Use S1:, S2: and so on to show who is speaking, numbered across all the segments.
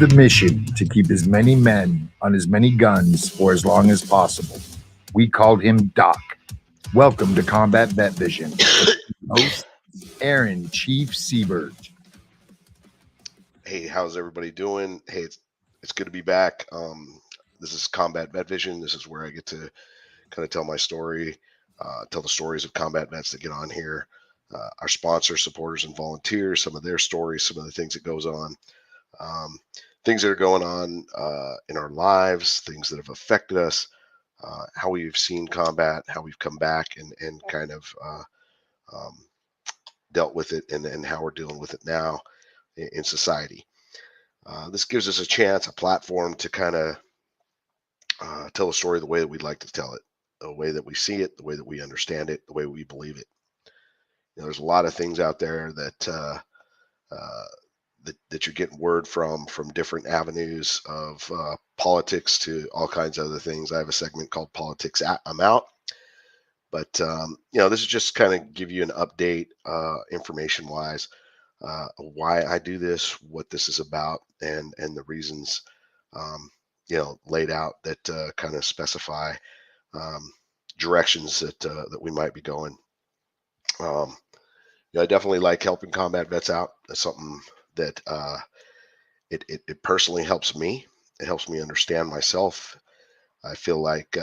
S1: the mission to keep as many men on as many guns for as long as possible. We called him Doc. Welcome to Combat Vet Vision. Host Aaron Chief Seabird.
S2: Hey, how's everybody doing? Hey, it's good to be back. This is Combat Vet Vision. This is where I get to kind of tell my story, tell the stories of combat vets that get on here, our sponsors, supporters, and volunteers, some of their stories, some of the things that goes on, um, things that are going on in our lives, things that have affected us, how we've seen combat, how we've come back and kind of um, dealt with it, and how we're dealing with it now in society. This gives us a chance, a platform to kind of tell a story the way that we'd like to tell it, the way that we see it, the way that we understand it, the way we believe it. There's a lot of things out there uh, that you're getting word from different avenues of politics to all kinds of other things. I have a segment called Politics I'm Out, but this is just kind of give you an update, information wise, why I do this, what this is about, and the reasons um, laid out that kind of specify um, directions that we might be going. Um, I definitely like helping combat vets out. That's something that it personally helps me. It helps me understand myself. I feel like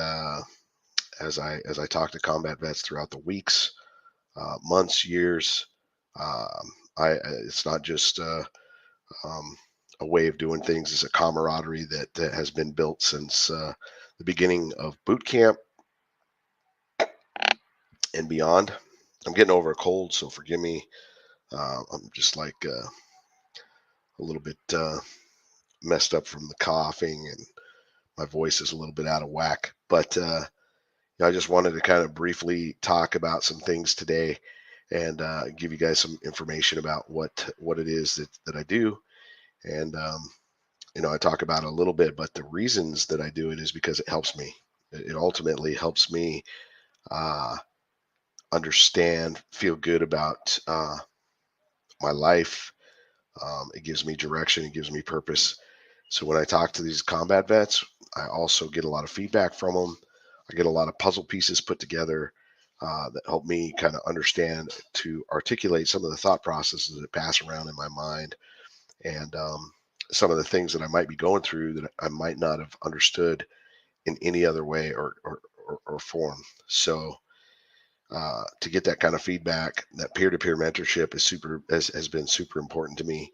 S2: as I talk to combat vets throughout the weeks, months, years, it's not just um, a way of doing things. It's a camaraderie that has been built since the beginning of boot camp and beyond. I'm getting over a cold, so forgive me. I'm just like a little bit messed up from the coughing, and my voice is a little bit out of whack. But I just wanted to kind of briefly talk about some things today and give you guys some information about what it is that I do. And I talk about it a little bit, but the reasons that I do it is because it helps me. It ultimately helps me uh, understand, feel good about my life. It gives me direction. It gives me purpose. So when I talk to these combat vets, I also get a lot of feedback from them. I get a lot of puzzle pieces put together that help me kind of understand to articulate some of the thought processes that pass around in my mind, and some of the things that I might be going through that I might not have understood in any other way or form. So to get that kind of feedback, that peer-to-peer mentorship has been super important to me.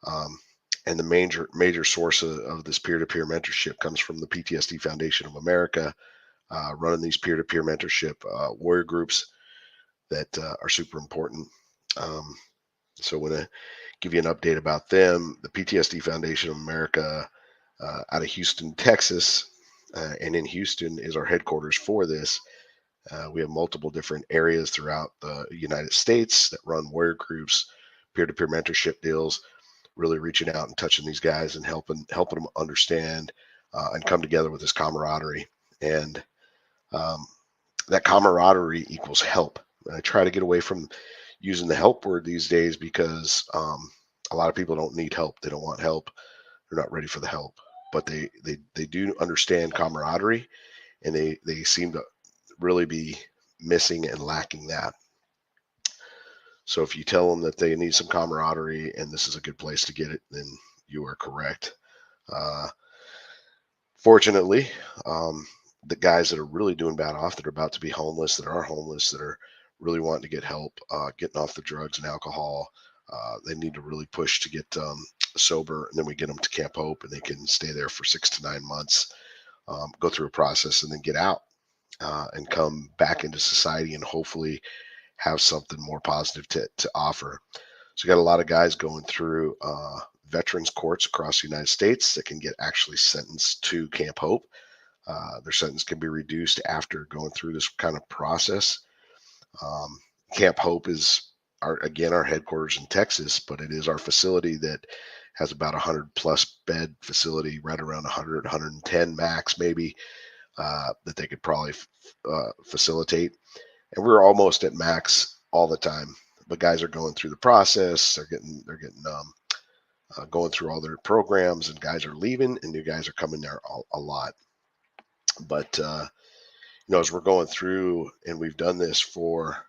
S2: Um, and the major source of this peer-to-peer mentorship comes from the PTSD Foundation of America, running these peer-to-peer mentorship warrior groups that are super important. Um, so I want to give you an update about them. The PTSD Foundation of America out of Houston, Texas, and in Houston is our headquarters for this. We have multiple different areas throughout the United States that run warrior groups, peer-to-peer mentorship deals, really reaching out and touching these guys and helping them understand and come together with this camaraderie. And um, that camaraderie equals help. And I try to get away from using the help word these days because a lot of people don't need help. They don't want help. They're not ready for the help. But they do understand camaraderie, and they seem to really be missing and lacking that. So if you tell them that they need some camaraderie and this is a good place to get it, then you are correct. Uh, Fortunately, the guys that are really doing bad off, that are about to be homeless, that are homeless, that are really wanting to get help, getting off the drugs and alcohol, they need to really push to get sober, and then we get them to Camp Hope, and they can stay there for 6 to 9 months, go through a process, and then get out and come back into society and hopefully have something more positive to offer. So you got a lot of guys going through veterans courts across the United States that can get actually sentenced to Camp Hope. Their sentence can be reduced after going through this kind of process. Um, Camp Hope is our headquarters in Texas, but it is our facility that has about 100 plus bed facility, right around 100, 110 max maybe, that they could probably facilitate. And we're almost at max all the time. But guys are going through the process. They're getting going through all their programs, and guys are leaving and new guys are coming there a lot. But as we're going through, and we've done this for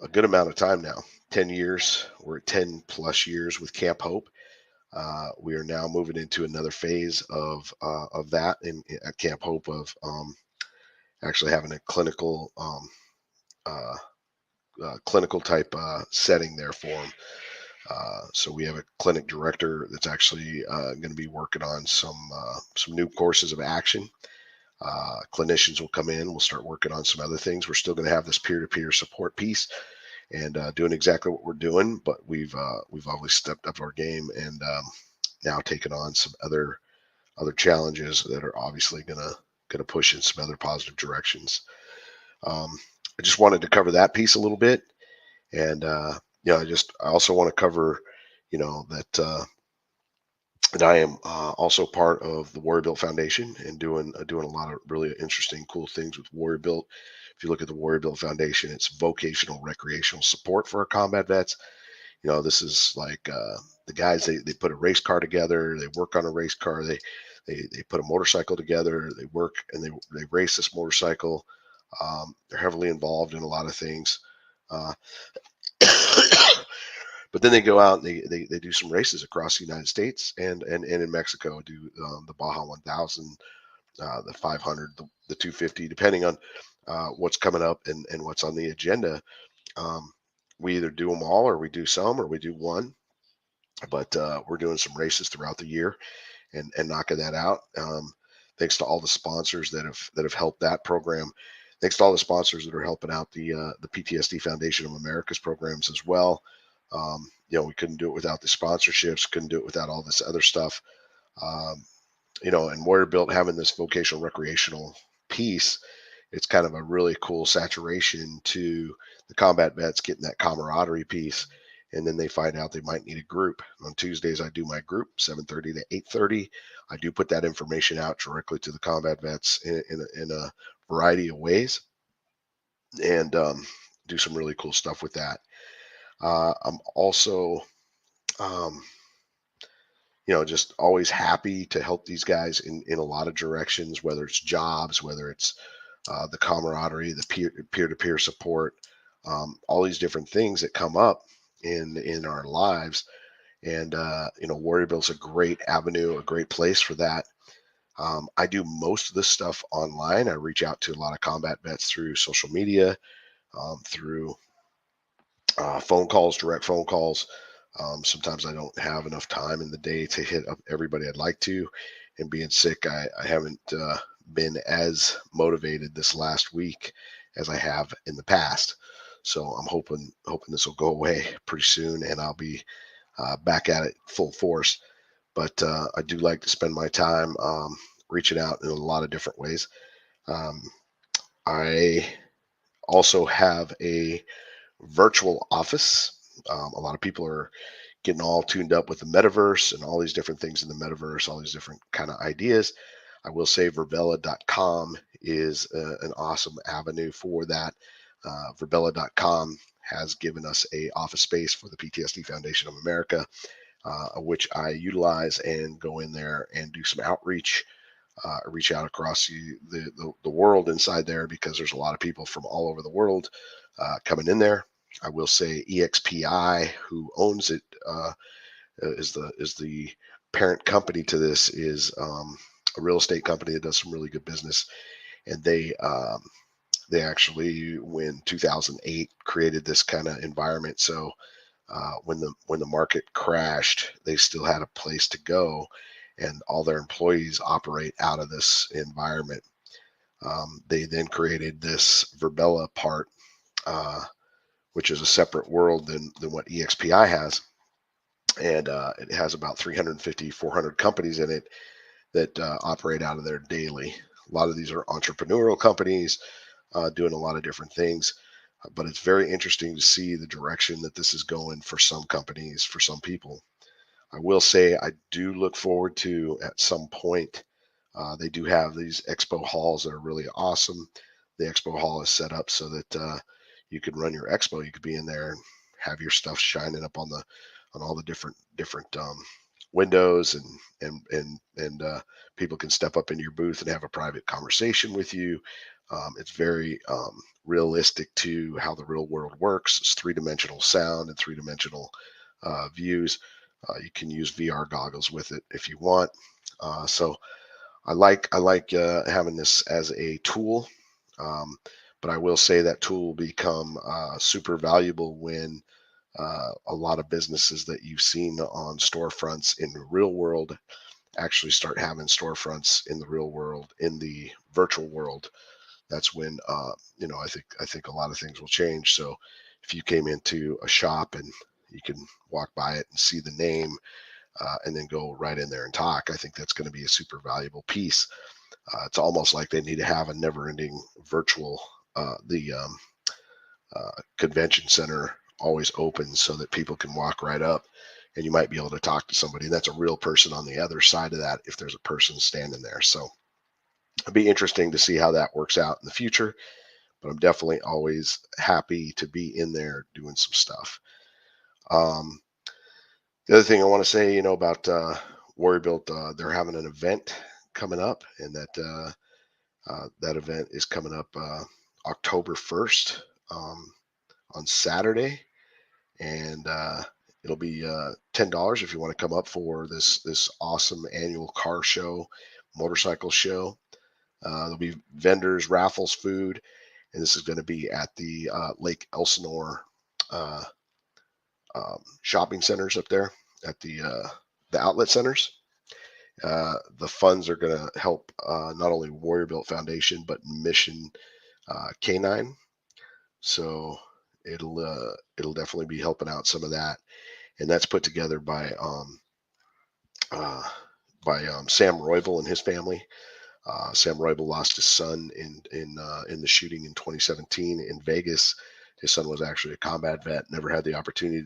S2: a good amount of time now, 10 years. We're at 10 plus years with Camp Hope. We are now moving into another phase of that at Camp Hope, of actually having a uh, clinical type setting there for them. So we have a clinic director that's actually going to be working on some new courses of action. Clinicians will come in. We'll start working on some other things. We're still going to have this peer-to-peer support piece, and doing exactly what we're doing. But we've always stepped up our game, and now taken on some other challenges that are obviously gonna push in some other positive directions. I just wanted to cover that piece a little bit, and I also want to cover, that I am also part of the Warrior Built Foundation, and doing a lot of really interesting, cool things with Warrior Built. If you look at the Warrior Built Foundation, it's vocational recreational support for our combat vets. This is like the guys, they put a race car together, they work on a race car, they put a motorcycle together, they work and they race this motorcycle. They're heavily involved in a lot of things. Uh, but then they go out and they do some races across the United States and in Mexico, do the Baja 1000, the 500, the 250, depending on what's coming up and what's on the agenda. We either do them all, or we do some, or we do one. But we're doing some races throughout the year and knocking that out. Thanks to all the sponsors that have helped that program. Thanks to all the sponsors that are helping out the PTSD Foundation of America's programs as well. We couldn't do it without the sponsorships. Couldn't do it without all this other stuff. And Warrior Built having this vocational recreational piece, it's kind of a really cool saturation to the combat vets getting that camaraderie piece. And then they find out they might need a group. On Tuesdays, I do my group, 7:30 to 8:30. I do put that information out directly to the combat vets in a variety of ways, and do some really cool stuff with that. I'm also, um, just always happy to help these guys in a lot of directions, whether it's jobs, whether it's the camaraderie, the peer-to-peer support, all these different things that come up in our lives. And Warrior Built's a great avenue, a great place for that. I do most of this stuff online. I reach out to a lot of combat vets through social media, through phone calls, direct phone calls. Sometimes I don't have enough time in the day to hit up everybody I'd like to. And being sick, I haven't been as motivated this last week as I have in the past. So I'm hoping this will go away pretty soon, and I'll be back at it full force. But I do like to spend my time reaching out in a lot of different ways. I also have a virtual office. A lot of people are getting all tuned up with the metaverse and all these different things in the metaverse, all these different kind of ideas. I will say Verbella.com is an awesome avenue for that. Verbella.com has given us a office space for the PTSD Foundation of America, which I utilize and go in there and do some outreach, reach out across the world inside there, because there's a lot of people from all over the world coming in there. I will say EXPI, who owns it, is the parent company to this, is a real estate company that does some really good business, and they actually, when 2008, created this kind of environment. So when the market crashed, they still had a place to go, and all their employees operate out of this environment. They then created this Verbella part, which is a separate world than what EXPI has. And it has about 350, 400 companies in it that operate out of there daily. A lot of these are entrepreneurial companies doing a lot of different things. But it's very interesting to see the direction that this is going for some companies, for some people. I will say I do look forward to, at some point, they do have these expo halls that are really awesome. The expo hall is set up so that you could run your expo. You could be in there and have your stuff shining up on on all the different windows, and people can step up into your booth and have a private conversation with you. It's very realistic to how the real world works. It's three-dimensional sound and three-dimensional views. You can use VR goggles with it if you want. So I like having this as a tool, but I will say that tool will become super valuable when a lot of businesses that you've seen on storefronts in the real world actually start having storefronts in the real world, in the virtual world. That's when I think a lot of things will change. So if you came into a shop and you can walk by it and see the name, and then go right in there and talk, I think that's going to be a super valuable piece. It's almost like they need to have a never-ending virtual the convention center always open so that people can walk right up and you might be able to talk to somebody. That's a real person on the other side of that if there's a person standing there. So it'd be interesting to see how that works out in the future, but I'm definitely always happy to be in there doing some stuff. The other thing I want to say, about Warrior Built, they're having an event coming up, and that event is coming up October 1st on Saturday, and it'll be $10 if you want to come up for this awesome annual car show, motorcycle show. There'll be vendors, raffles, food, and this is going to be at the Lake Elsinore shopping centers up there at the outlet centers. The funds are going to help not only Warrior Built Foundation but Mission Canine. So it'll definitely be helping out some of that, and that's put together by Sam Roybal and his family. Sam Roybal lost his son in the shooting in 2017 in Vegas. His son was actually a combat vet. Never had the opportunity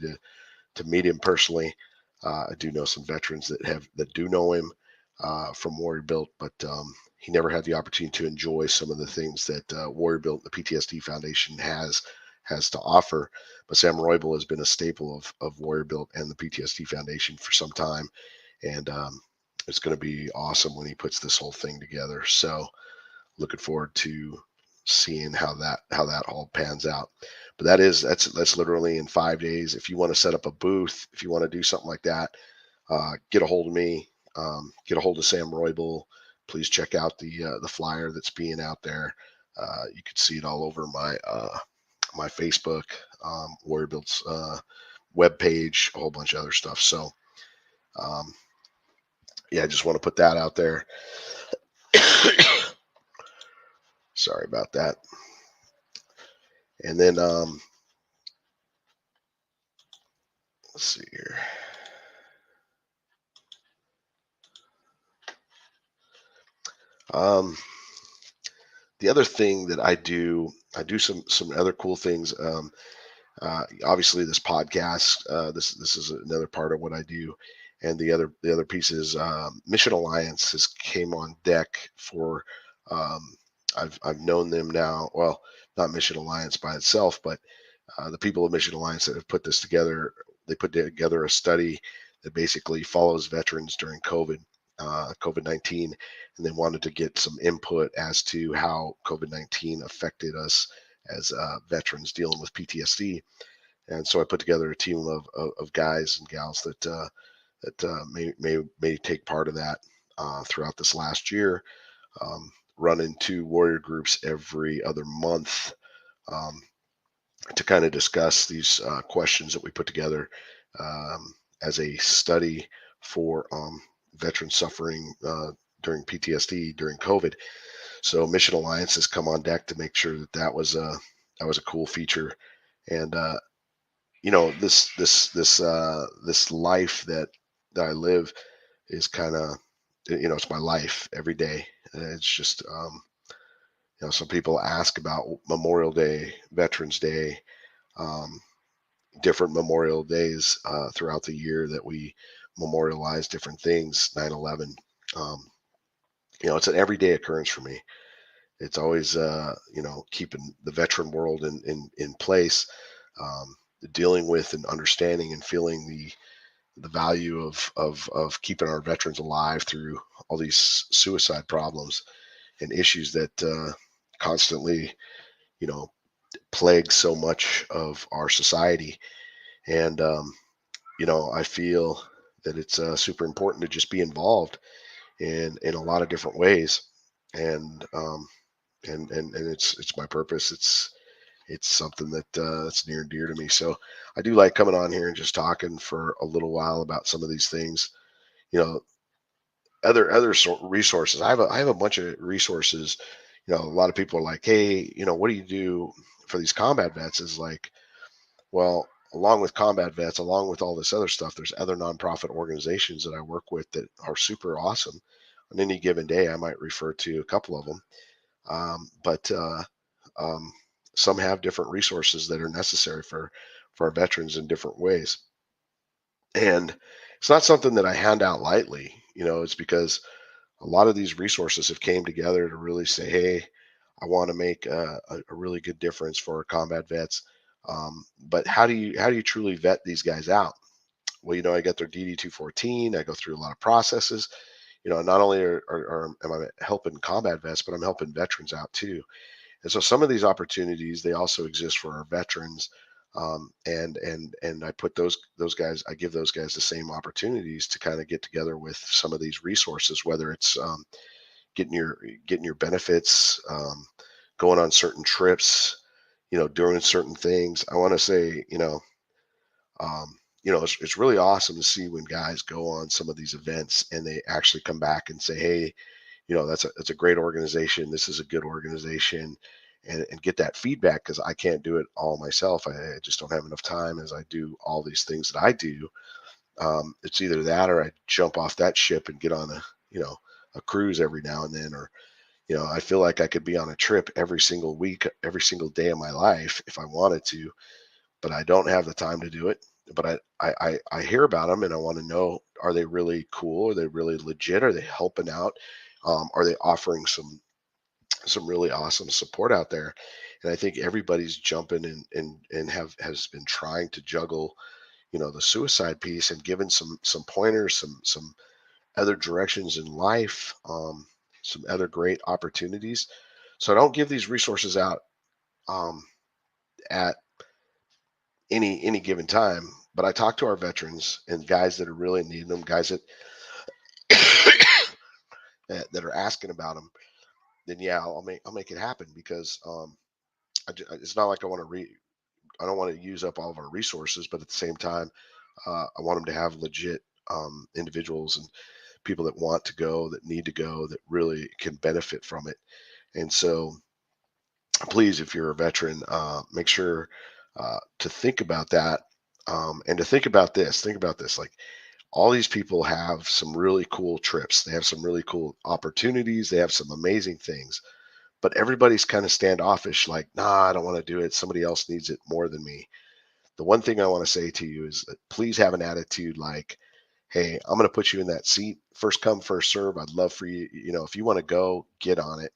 S2: to meet him personally. I do know some veterans that do know him from Warrior Built, but he never had the opportunity to enjoy some of the things that Warrior Built, the PTSD Foundation, has to offer. But Sam Roybal has been a staple of Warrior Built and the PTSD Foundation for some time, and it's going to be awesome when he puts this whole thing together. So looking forward to seeing how that all pans out. But that's literally in 5 days. If you want to set up a booth, if you want to do something like that, get a hold of me. Get a hold of Sam Roybal. Please check out the flyer that's being out there. You can see it all over my Facebook, Warrior Built's webpage, a whole bunch of other stuff. So I just want to put that out there. Sorry about that. And then let's see here. The other thing that I do some other cool things. Obviously, this podcast, this is another part of what I do, and the other piece is Mission Alliance has came on deck for. I've known them now. Well, not Mission Alliance by itself, but the people of Mission Alliance that have put this together. They put together a study that basically follows veterans during COVID-19, and they wanted to get some input as to how COVID-19 affected us as veterans dealing with PTSD. And so I put together a team of guys and gals that may take part of that throughout this last year. Running 2 warrior groups every other month to kind of discuss these questions that we put together as a study for veterans suffering during PTSD during COVID. So Mission Alliance has come on deck to make sure that was a cool feature. And this life that I live is kind of, it's my life every day. And it's just some people ask about Memorial Day, Veterans Day, different Memorial Days throughout the year that we memorialize different things. 9/11, it's an everyday occurrence for me. It's always keeping the veteran world in place, dealing with and understanding and feeling the value of keeping our veterans alive through all these suicide problems and issues that constantly, you know, plague so much of our society. And I feel that it's super important to just be involved in a lot of different ways. And and it's my purpose. It's something that that's near and dear to me. So I do like coming on here and just talking for a little while about some of these things. You know, other resources. I have a bunch of resources. A lot of people are like, hey, what do you do for these combat vets? Is like, well, along with combat vets, along with all this other stuff, there's other nonprofit organizations that I work with that are super awesome. On any given day, I might refer to a couple of them, but um, some have different resources that are necessary for our veterans in different ways. And it's not something that I hand out lightly. It's because a lot of these resources have came together to really say, hey, I want to make a really good difference for our combat vets. But how do you truly vet these guys out? Well, I get their DD 214. I go through a lot of processes. Not only am I helping combat vets, but I'm helping veterans out too. And so some of these opportunities, they also exist for our veterans. And I put those guys, I give those guys the same opportunities to kind of get together with some of these resources, whether it's getting your benefits, going on certain trips, doing certain things. I want to say, it's really awesome to see when guys go on some of these events and they actually come back and say, hey, that's a great organization. This is a good organization, and get that feedback, because I can't do it all myself. I just don't have enough time as I do all these things that I do. It's either that or I jump off that ship and get on a cruise every now and then, or I feel like I could be on a trip every single week, every single day of my life if I wanted to, but I don't have the time to do it. But I hear about them and I want to know, are they really cool? Are they really legit? Are they helping out? Are they offering some really awesome support out there? And I think everybody's jumping and has been trying to juggle, the suicide piece, and given some pointers, some other directions in life, some other great opportunities. So I don't give these resources out um, at any given time, but I talk to our veterans and guys that are really needing them, guys that that are asking about them. Then yeah, I'll make it happen, because it's not like I don't want to use up all of our resources, but at the same time, I want them to have legit individuals and people that want to go, that need to go, that really can benefit from it. And so, please, if you're a veteran, make sure to think about that, and to think about this. Think about this. Like, all these people have some really cool trips. They have some really cool opportunities. They have some amazing things, but everybody's kind of standoffish. Like, nah, I don't want to do it. Somebody else needs it more than me. The one thing I want to say to you is that please have an attitude like, hey, I'm going to put you in that seat. First come, first serve. I'd love for you. If you want to go, get on it.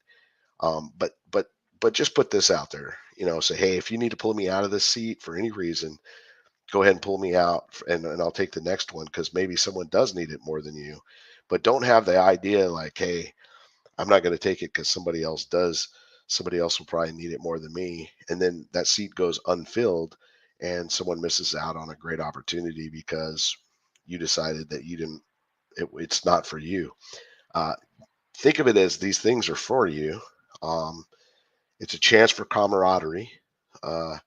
S2: But just put this out there. Say, hey, if you need to pull me out of this seat for any reason, go ahead and pull me out, and I'll take the next one, because maybe someone does need it more than you. But don't have the idea like, hey, I'm not going to take it because somebody else does. Somebody else will probably need it more than me. And then that seat goes unfilled and someone misses out on a great opportunity because you decided that you didn't, it's not for you. Uh, think of it as these things are for you. Um, it's a chance for camaraderie. Uh,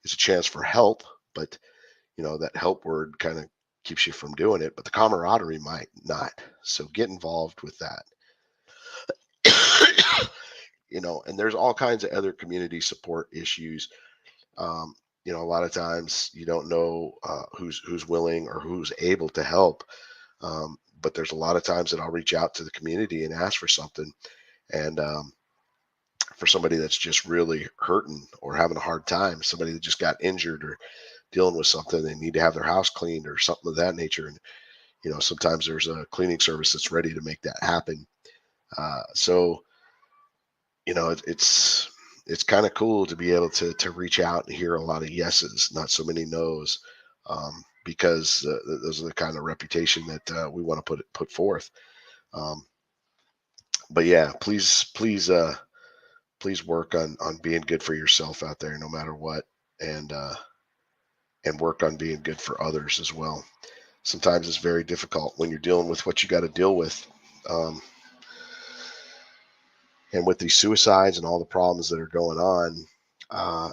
S2: it's a chance for help, but that help word kind of keeps you from doing it, but the camaraderie might not. So get involved with that. And there's all kinds of other community support issues. Um, a lot of times you don't know who's willing or who's able to help. But there's a lot of times that I'll reach out to the community and ask for something. And for somebody that's just really hurting or having a hard time, somebody that just got injured or dealing with something, they need to have their house cleaned or something of that nature. And, sometimes there's a cleaning service that's ready to make that happen. So, it's kind of cool to be able to reach out and hear a lot of yeses, not so many nos, because those are the kind of reputation that we want to put forth. But yeah, please work on being good for yourself out there, no matter what, and work on being good for others as well. Sometimes it's very difficult when you're dealing with what you got to deal with. And with these suicides and all the problems that are going on,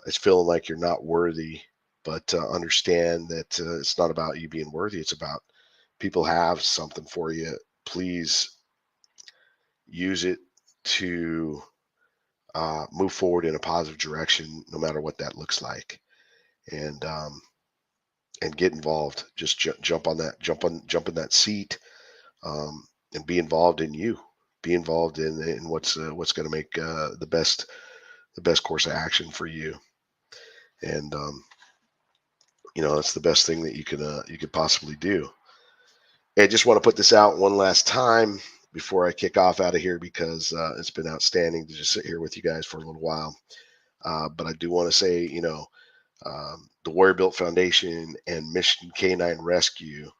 S2: it's feeling like you're not worthy. But understand that it's not about you being worthy. It's about people have something for you. Please use it to move forward in a positive direction, no matter what that looks like. And get involved. Just jump in that seat, and be involved in you. Be involved in what's going to make the best course of action for you. And that's the best thing that you could possibly do. I just want to put this out one last time before I kick off out of here, because it's been outstanding to just sit here with you guys for a little while. But I do want to say, the Warrior Built Foundation and Mission Canine Rescue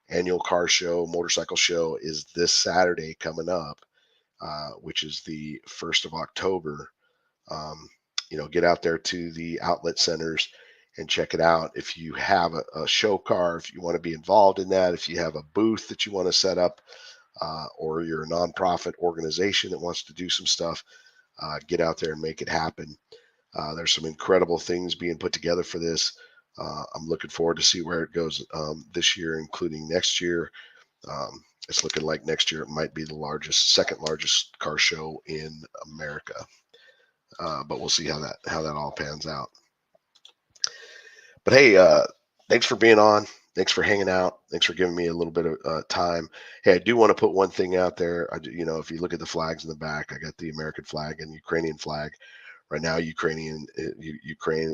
S2: annual car show, motorcycle show is this Saturday coming up, which is the 1st of October. Get out there to the outlet centers and check it out. If you have a show car, if you want to be involved in that, if you have a booth that you want to set up, or you're a nonprofit organization that wants to do some stuff, get out there and make it happen. There's some incredible things being put together for this. I'm looking forward to see where it goes this year, including next year. It's looking like next year it might be the second largest car show in America. But we'll see how that all pans out. But hey, thanks for being on. Thanks for hanging out. Thanks for giving me a little bit of time. Hey, I do want to put one thing out there. If you look at the flags in the back, I got the American flag and Ukrainian flag. Right now, Ukraine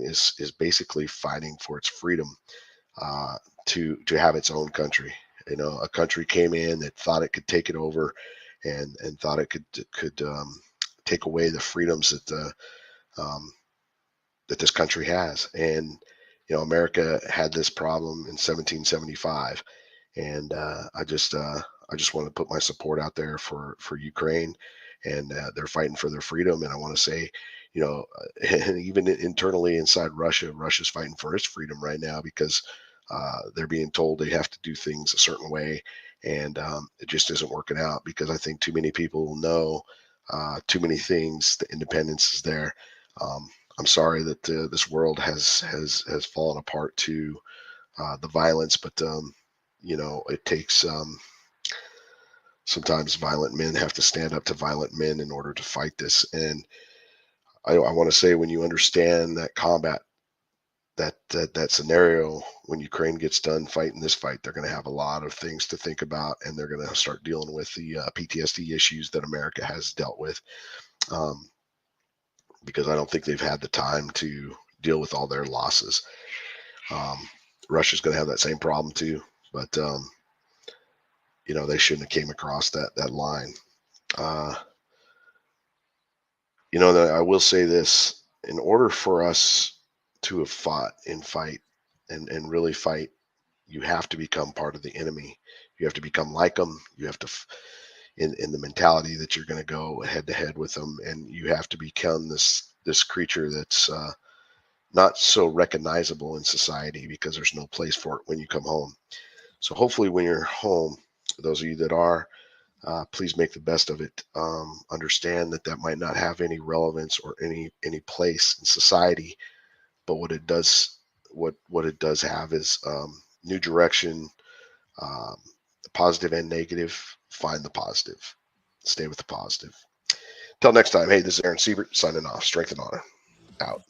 S2: is basically fighting for its freedom to have its own country. A country came in that thought it could take it over, and thought it could take away the freedoms that this country has. And America had this problem in 1775, and I just want to put my support out there for Ukraine, and they're fighting for their freedom. And I want to say, and even internally inside Russia's fighting for its freedom right now, because they're being told they have to do things a certain way, and it just isn't working out, because I think too many people know too many things. The independence is there. I'm sorry that this world has fallen apart to the violence, but it takes sometimes violent men have to stand up to violent men in order to fight this. And I want to say, when you understand that combat, that scenario, when Ukraine gets done fighting this fight, they're going to have a lot of things to think about, and they're going to start dealing with the PTSD issues that America has dealt with, because I don't think they've had the time to deal with all their losses. Russia's going to have that same problem too, but they shouldn't have came across that line. I will say this: in order for us to have fought and fight and really fight, you have to become part of the enemy. You have to become like them. You have to, in the mentality that you're going to go head to head with them, and you have to become this creature that's not so recognizable in society, because there's no place for it when you come home. So hopefully when you're home, those of you that are, please make the best of it. Understand that might not have any relevance or any place in society, but what it does have is new direction, positive and negative. Find the positive. Stay with the positive. Till next time, hey, this is Aaron Siebert signing off. Strength and honor. Out.